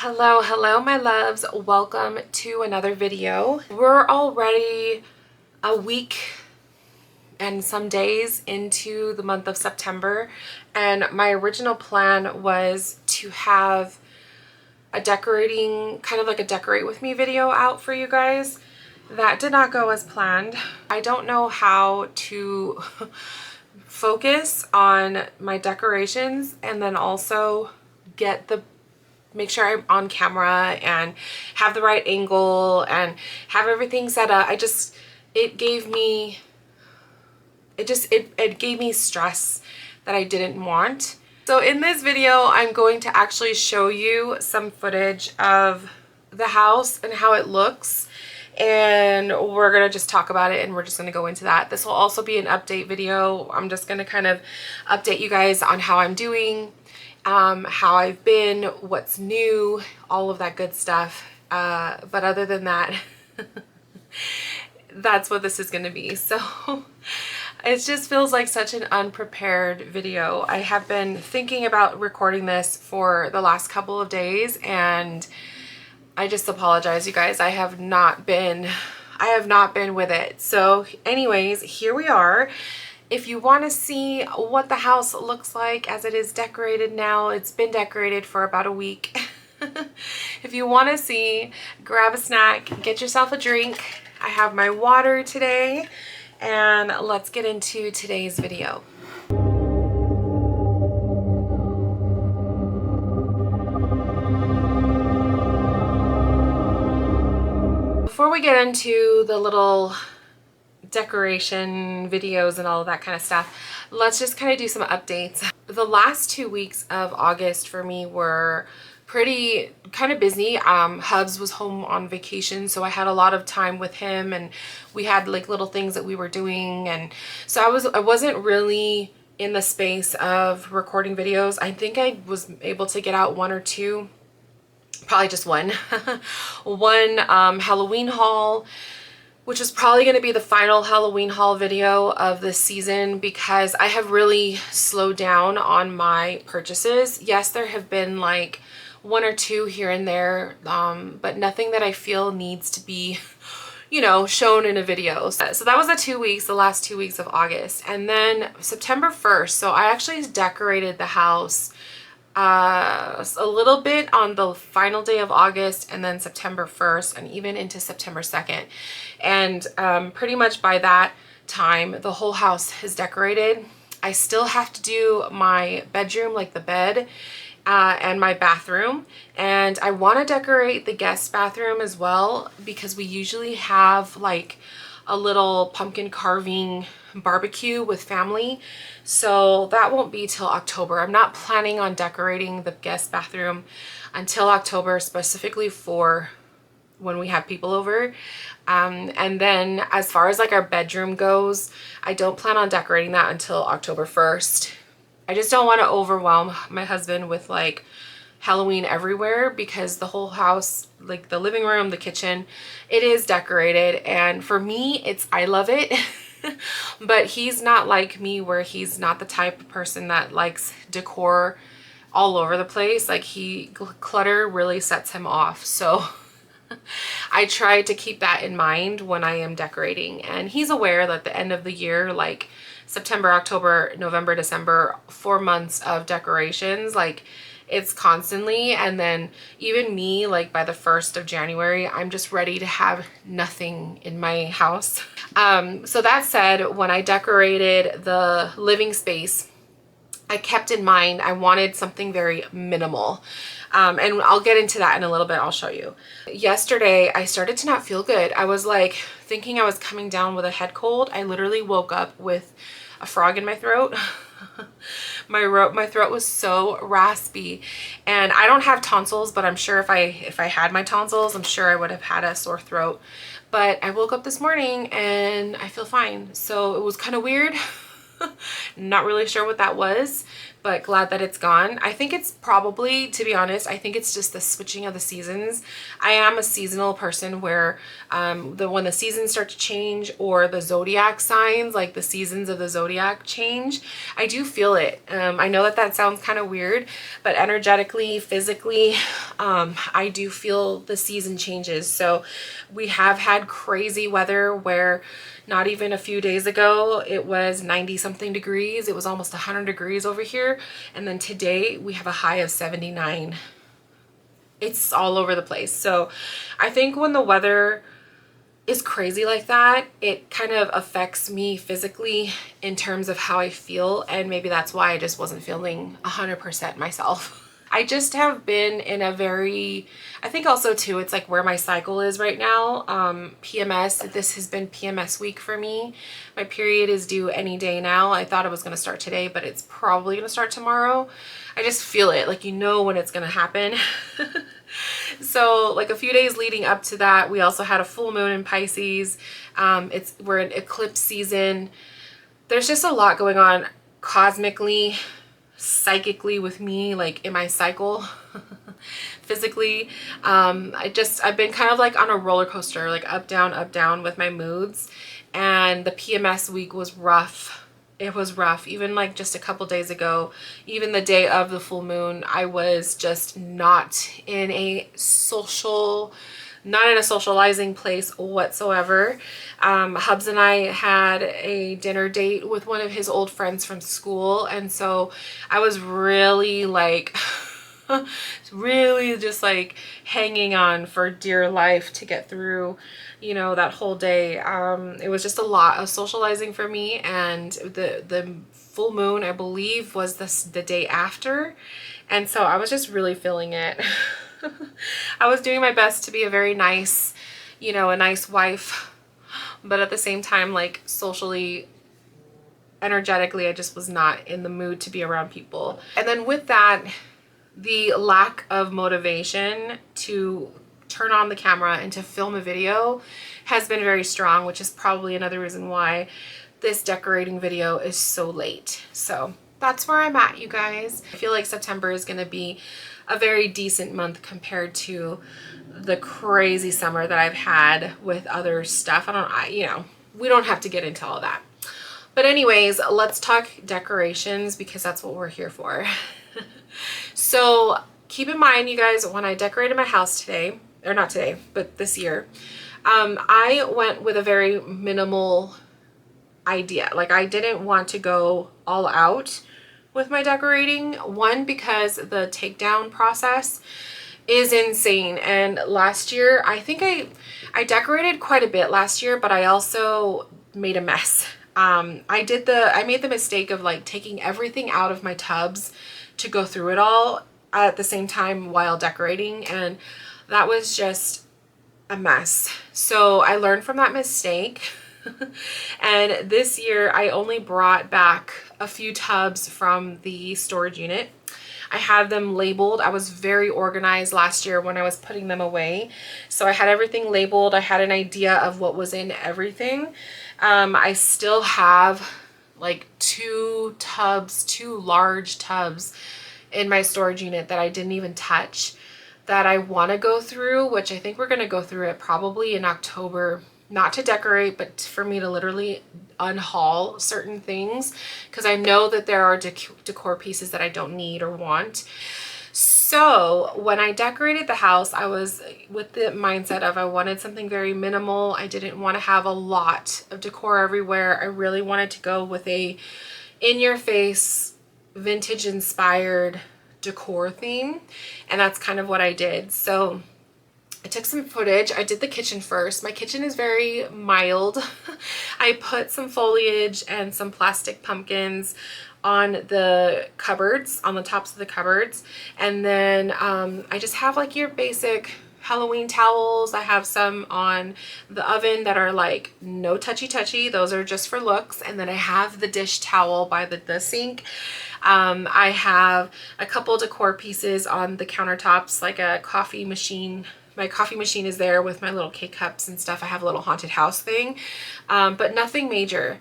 Hello my loves. Welcome to another video. We're already a week and some days into the month of September, and my original plan was to have a decorating, kind of like a decorate with me video out for you guys. That did not go as planned. I don't know how to focus on my decorations and then also make sure I'm on camera and have the right angle and have everything set up. It gave me stress that I didn't want. So in this video, I'm going to actually show you some footage of the house and how it looks, and we're gonna just talk about it and we're just gonna go into that. This will also be an update video. I'm just gonna kind of update you guys on how I'm doing, how I've been, what's new, all of that good stuff. But other than that, that's what this is going to be. So it just feels like such an unprepared video. I have been thinking about recording this for the last couple of days, and I just apologize, you guys. I have not been with it. So anyways, here we are. If you want to see what the house looks like as it is decorated now, it's been decorated for about a week. If you want to see, grab a snack, get yourself a drink. I have my water today, and let's get into today's video. Before we get into the little decoration videos and all of that kind of stuff, let's just kind of do some updates. The last 2 weeks of August for me were pretty kind of busy. Hubs was home on vacation, so I had a lot of time with him, and we had like little things that we were doing, and so I wasn't really in the space of recording videos. I think I was able to get out one or two, probably just one one Halloween haul, which is probably going to be the final Halloween haul video of this season, because I have really slowed down on my purchases. Yes, there have been like one or two here and there, but nothing that I feel needs to be, you know, shown in a video. So that was the last 2 weeks of August. And then September 1st, so I actually decorated the house a little bit on the final day of August, and then September 1st, and even into September 2nd. And pretty much by that time, the whole house is decorated. I still have to do my bedroom, like the bed, and my bathroom. And I want to decorate the guest bathroom as well, because we usually have like a little pumpkin carving barbecue with family. So that won't be till October. I'm not planning on decorating the guest bathroom until October, specifically for when we have people over. And then as far as like our bedroom goes, I don't plan on decorating that until October 1st. I just don't want to overwhelm my husband with like Halloween everywhere, because the whole house, like the living room, the kitchen, it is decorated. And for me, I love it. But he's not like me, where he's not the type of person that likes decor all over the place. Like clutter really sets him off. So I try to keep that in mind when I am decorating. And he's aware that the end of the year, like September, October, November, December, 4 months of decorations, like it's constantly. And then even me, like by the 1st of January, I'm just ready to have nothing in my house. So that said, when I decorated the living space, I kept in mind I wanted something very minimal. And I'll get into that in a little bit. I'll show you. Yesterday, I started to not feel good. I was like thinking I was coming down with a head cold. I literally woke up with a frog in my throat. My throat was so raspy, and I don't have tonsils, but I'm sure if I had my tonsils, I'm sure I would have had a sore throat. But I woke up this morning and I feel fine. So it was kind of weird. Not really sure what that was, but glad that it's gone. I think it's probably, to be honest, I think it's just the switching of the seasons. I am a seasonal person where when the seasons start to change, or the zodiac signs, like the seasons of the zodiac change, I do feel it. I know that that sounds kind of weird, but energetically, physically, I do feel the season changes. So we have had crazy weather where not even a few days ago it was 90 something degrees. It was almost 100 degrees over here. And then today we have a high of 79. It's all over the place. So I think when the weather is crazy like that, it kind of affects me physically in terms of how I feel. And maybe that's why I just wasn't feeling 100% myself. I just have been in a very, I think also too, it's like where my cycle is right now. PMS, this has been PMS week for me. My period is due any day now. I thought it was going to start today, but it's probably going to start tomorrow. I just feel it, like, you know, when it's going to happen. So like a few days leading up to that, we also had a full moon in Pisces. We're in eclipse season. There's just a lot going on cosmically, psychically with me, like in my cycle. Physically, I've been kind of like on a roller coaster, like up down with my moods. And the PMS week was rough. It was rough. Even like just a couple days ago, even the day of the full moon, I was just not in a socializing place whatsoever. Hubs and I had a dinner date with one of his old friends from school, and so I was really like really just like hanging on for dear life to get through, you know, that whole day. It was just a lot of socializing for me, and the full moon, I believe, was the day after, and so I was just really feeling it. I was doing my best to be a very nice, you know, a nice wife, but at the same time, like socially, energetically, I just was not in the mood to be around people. And then with that, the lack of motivation to turn on the camera and to film a video has been very strong, which is probably another reason why this decorating video is so late. So that's where I'm at, you guys. I feel like September is going to be a very decent month compared to the crazy summer that I've had with other stuff. You know, we don't have to get into all that. But anyways, let's talk decorations because that's what we're here for. So keep in mind, you guys, when I decorated my house today, or not today, but this year, I went with a very minimal idea. Like, I didn't want to go all out with my decorating. One, because the takedown process is insane. And last year, I think I decorated quite a bit last year, but I also made a mess. I made the mistake of like taking everything out of my tubs to go through it all at the same time while decorating, and that was just a mess. So I learned from that mistake. And this year I only brought back a few tubs from the storage unit. I have them labeled. I was very organized last year when I was putting them away. So I had everything labeled. I had an idea of what was in everything. I still have like two large tubs in my storage unit that I didn't even touch, that I want to go through, which I think we're going to go through it probably in October, not to decorate, but for me to literally unhaul certain things, because I know that there are decor pieces that I don't need or want. So when I decorated the house, I was with the mindset of I wanted something very minimal. I didn't want to have a lot of decor everywhere. I really wanted to go with a in-your-face, vintage inspired decor theme, and that's kind of what I did. So I took some footage. I did the kitchen first. My kitchen is very mild. I put some foliage and some plastic pumpkins on the cupboards, on the tops of the cupboards, and then I just have like your basic Halloween towels. I have some on the oven that are like no touchy. Those are just for looks. And then I have the dish towel by the sink. I have a couple decor pieces on the countertops, like a coffee machine. My coffee machine is there with my little K-cups and stuff. I have a little haunted house thing, but nothing major.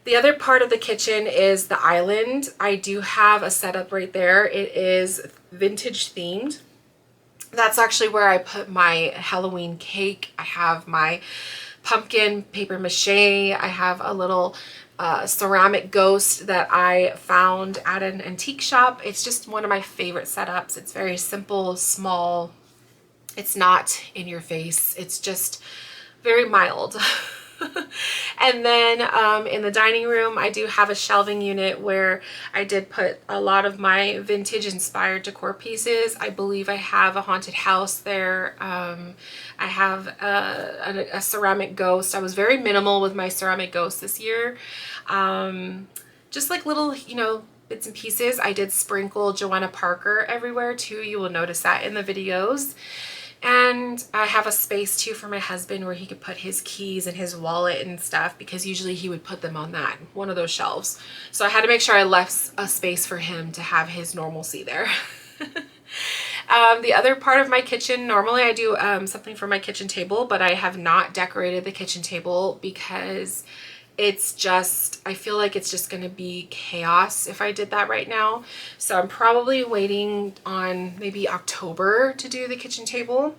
The other part of the kitchen is the island. I do have a setup right there. It is vintage themed. That's actually where I put my Halloween cake. I have my pumpkin paper mache. I have a little ceramic ghost that I found at an antique shop. It's just one of my favorite setups. It's very simple, small. It's not in your face. It's just very mild. And then in the dining room, I do have a shelving unit where I did put a lot of my vintage inspired decor pieces. I believe I have a haunted house there. I have a ceramic ghost. I was very minimal with my ceramic ghost this year. Just like little, you know, bits and pieces. I did sprinkle Joanna Parker everywhere too. You will notice that in the videos. And I have a space too for my husband where he could put his keys and his wallet and stuff, because usually he would put them on that, one of those shelves. So I had to make sure I left a space for him to have his normalcy there. The other part of my kitchen, normally I do something for my kitchen table, but I have not decorated the kitchen table because it's just, I feel like it's just going to be chaos if I did that right now. So I'm probably waiting on maybe October to do the kitchen table.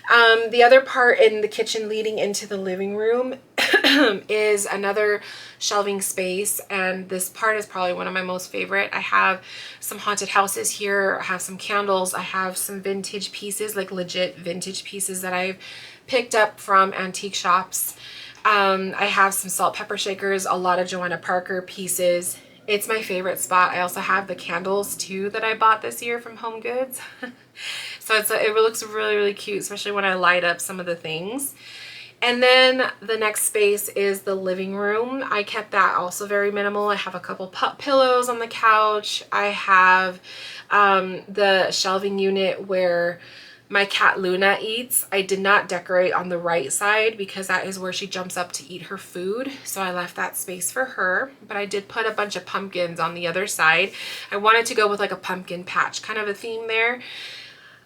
The other part in the kitchen leading into the living room is another shelving space, and this part is probably one of my most favorite. I have some haunted houses here. I have some candles. I have some vintage pieces, like legit vintage pieces that I've picked up from antique shops. I have some salt pepper shakers, a lot of Joanna Parker pieces. It's my favorite spot. I also have the candles too that I bought this year from Home Goods. So it looks really, really cute, especially when I light up some of the things. And then the next space is the living room. I kept that also very minimal. I have a couple pillows on the couch. I have the shelving unit where my cat Luna eats. I did not decorate on the right side because that is where she jumps up to eat her food. So I left that space for her, but I did put a bunch of pumpkins on the other side. I wanted to go with like a pumpkin patch kind of a theme there.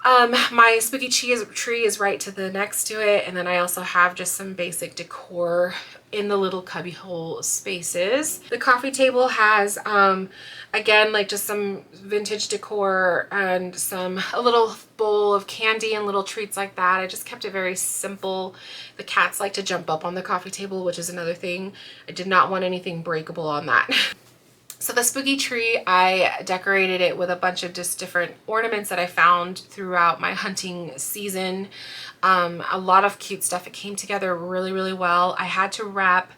My spooky tree is right to the next to it. And then I also have just some basic decor in the little cubbyhole spaces. The coffee table has, again, like just some vintage decor and a little bowl of candy and little treats like that. I just kept it very simple. The cats like to jump up on the coffee table, which is another thing. I did not want anything breakable on that. So the spooky tree, I decorated it with a bunch of just different ornaments that I found throughout my hunting season. A lot of cute stuff. It came together really, really well. I had to wrap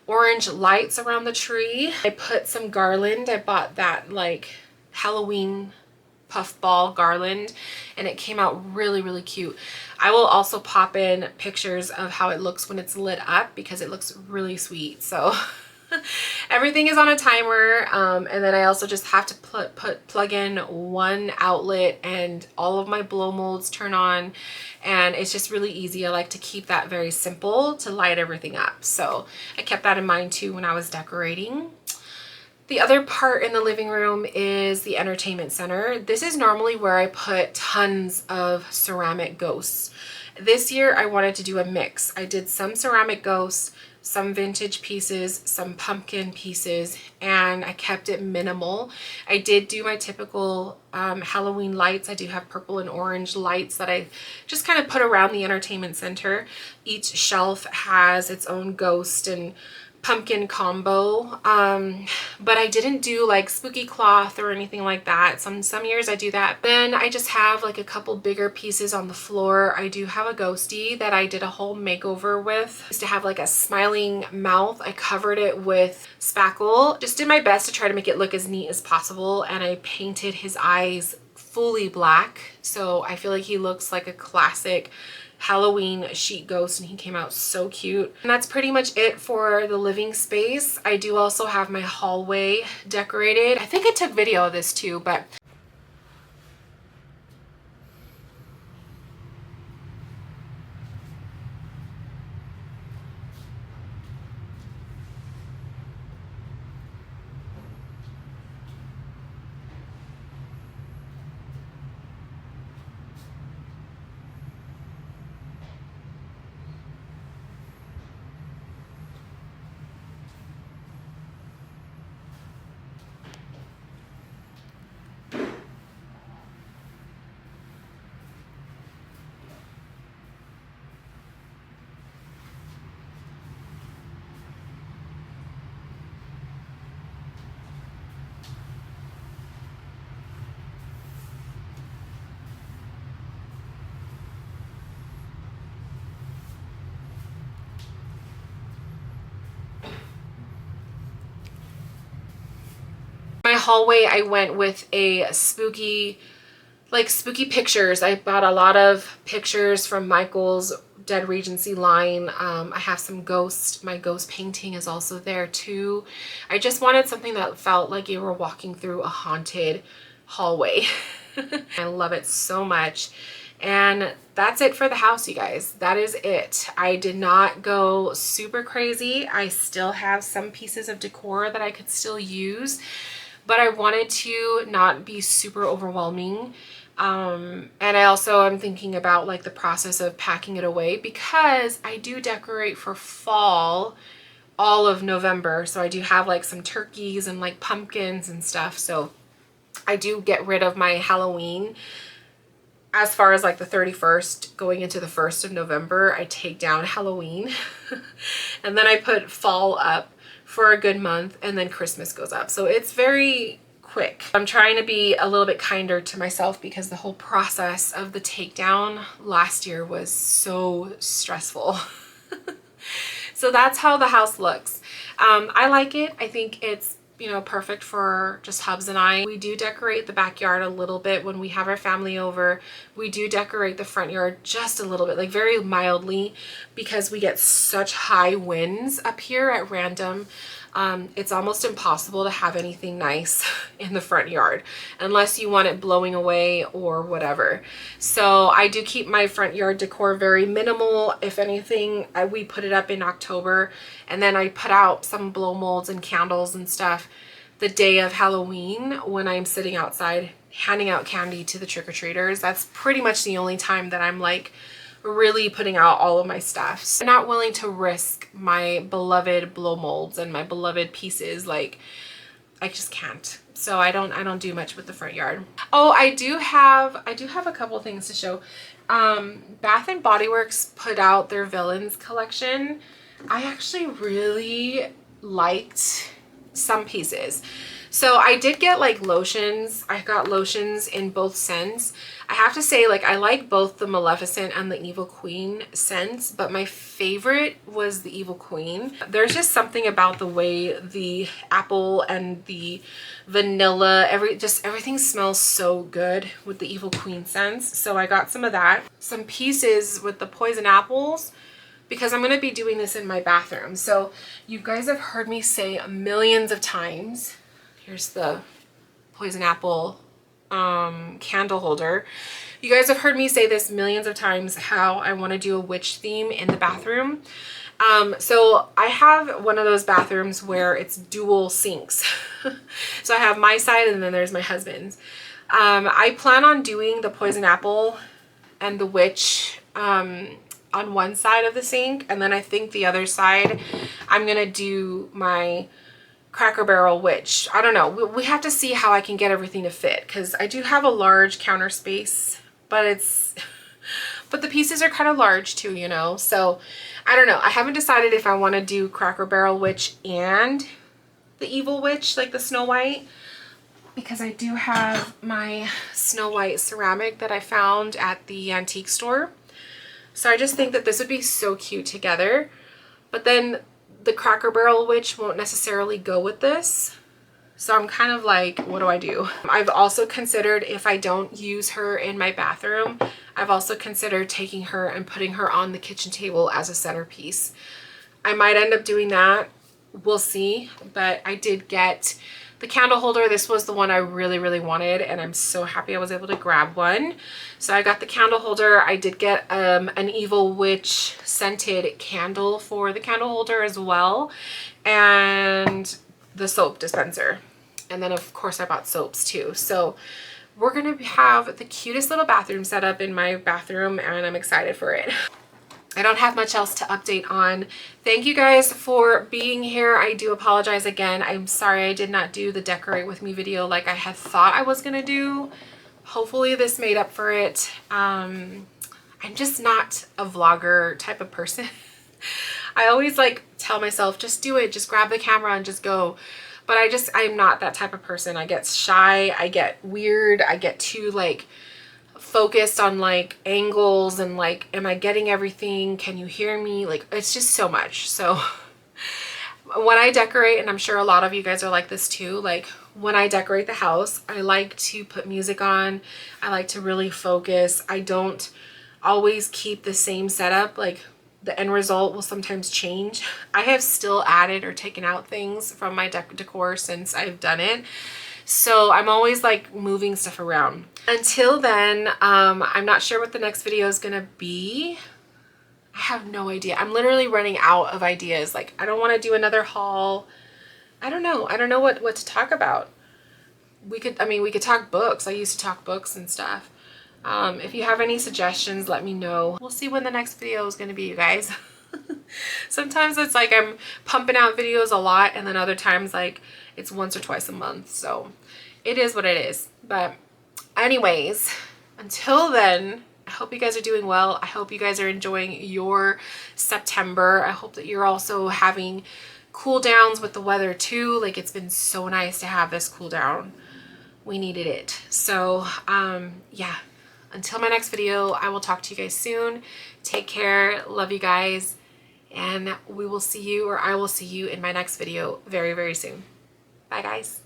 orange lights around the tree. I put some garland. I bought that like Halloween puffball garland, and it came out really, really cute. I will also pop in pictures of how it looks when it's lit up because it looks really sweet. So everything is on a timer, and then I also just have to plug in one outlet and all of my blow molds turn on, and it's just really easy. I like to keep that very simple to light everything up. So I kept that in mind too when I was decorating. The other part in the living room is the entertainment center. This is normally where I put tons of ceramic ghosts. This year I wanted to do a mix. I did some ceramic ghosts, some vintage pieces, some pumpkin pieces, and I kept it minimal. I did do my typical Halloween lights. I do have purple and orange lights that I just kind of put around the entertainment center. Each shelf has its own ghost and pumpkin combo, but I didn't do like spooky cloth or anything like that. Some years I do that. Then I just have like a couple bigger pieces on the floor. I do have a ghostie that I did a whole makeover with. Just to have like a smiling mouth. I covered it with spackle. Just did my best to try to make it look as neat as possible, and I painted his eyes fully black, so I feel like he looks like a classic Halloween sheet ghost, and he came out so cute. And that's pretty much it for the living space. I do also have my hallway decorated. I think I took video of this too, but hallway, I went with a spooky pictures. I bought a lot of pictures from Michael's Dead Regency line. I have some my ghost painting is also there too. I just wanted something that felt like you were walking through a haunted hallway. I love it so much. And that's it for the house, you guys. That is it. I did not go super crazy. I still have some pieces of decor that I could still use, but I wanted to not be super overwhelming. And I also am thinking about like the process of packing it away, because I do decorate for fall all of November. So I do have like some turkeys and like pumpkins and stuff. So I do get rid of my Halloween. As far as like the 31st going into the 1st of November, I take down Halloween and then I put fall up for a good month, and then Christmas goes up. So it's very quick. I'm trying to be a little bit kinder to myself, because the whole process of the takedown last year was so stressful. So that's how the house looks. I like it. I think it's, you know, perfect for just Hubs and I. We do decorate the backyard a little bit when we have our family over. We do decorate the front yard just a little bit, like very mildly, because we get such high winds up here at random. It's almost impossible to have anything nice in the front yard unless you want it blowing away or whatever. So I do keep my front yard decor very minimal. If anything, we put it up in October, and then I put out some blow molds and candles and stuff the day of Halloween when I'm sitting outside handing out candy to the trick-or-treaters. That's pretty much the only time that I'm like really putting out all of my stuff. So I'm not willing to risk my beloved blow molds and my beloved pieces. Like, I just can't. So I don't do much with the front yard. Oh, I do have a couple things to show. Bath and Body Works put out their Villains collection. I actually really liked some pieces. So I did get like lotions. I got lotions in both scents. I have to say, like, I like both the Maleficent and the Evil Queen scents, but my favorite was the Evil Queen. There's just something about the way the apple and the vanilla, everything smells so good with the Evil Queen scents. So I got some of that. Some pieces with the poison apples, because I'm going to be doing this in my bathroom. So you guys have heard me say millions of times, here's the poison apple candle holder. You guys have heard me say this millions of times, how I want to do a witch theme in the bathroom. So I have one of those bathrooms where it's dual sinks. So I have my side and then there's my husband's. I plan on doing the poison apple and the witch on one side of the sink, and then I think the other side I'm gonna do my Cracker Barrel witch. I don't know. We have to see how I can get everything to fit, because I do have a large counter space, but the pieces are kind of large too, you know. So I don't know. I haven't decided if I want to do Cracker Barrel witch and the evil witch, like the Snow White, because I do have my Snow White ceramic that I found at the antique store. So I just think that this would be so cute together. But then the Cracker Barrel witch won't necessarily go with this. So I'm kind of like, what do I do? I've also considered, if I don't use her in my bathroom, I've also considered taking her and putting her on the kitchen table as a centerpiece. I might end up doing that. We'll see. But I did get the candle holder. This was the one I really, really wanted, and I'm so happy I was able to grab one. So I got the candle holder. I did get an Evil Witch scented candle for the candle holder as well, and the soap dispenser. And then of course I bought soaps too. So we're gonna have the cutest little bathroom set up in my bathroom, and I'm excited for it. I don't have much else to update on. Thank you guys for being here. I do apologize again. I'm sorry I did not do the decorate with me video like I had thought I was gonna do. Hopefully this made up for it. I'm just not a vlogger type of person. I always like tell myself, just do it, just grab the camera and just go. But I'm not that type of person. I get shy, I get weird, I get too like focused on like angles and like, am I getting everything? Can you hear me? Like, it's just so much. So when I decorate, and I'm sure a lot of you guys are like this too, like when I decorate the house, I like to put music on. I like to really focus. I don't always keep the same setup. Like, the end result will sometimes change. I have still added or taken out things from my decor since I've done it. So I'm always like moving stuff around. Until then, I'm not sure what the next video is gonna be. I have no idea. I'm literally running out of ideas. Like, I don't want to do another haul. I don't know. I don't know what to talk about. We could talk books. I used to talk books and stuff. If you have any suggestions, let me know. We'll see when the next video is going to be, you guys. Sometimes it's like I'm pumping out videos a lot, and then other times like it's once or twice a month. So it is what it is. But anyways, until then, I hope you guys are doing well. I hope you guys are enjoying your September. I hope that you're also having cool downs with the weather too. Like, it's been so nice to have this cool down. We needed it. So yeah, until my next video, I will talk to you guys soon. Take care. Love you guys. And we will see you, or I will see you in my next video very, very soon. Bye, guys.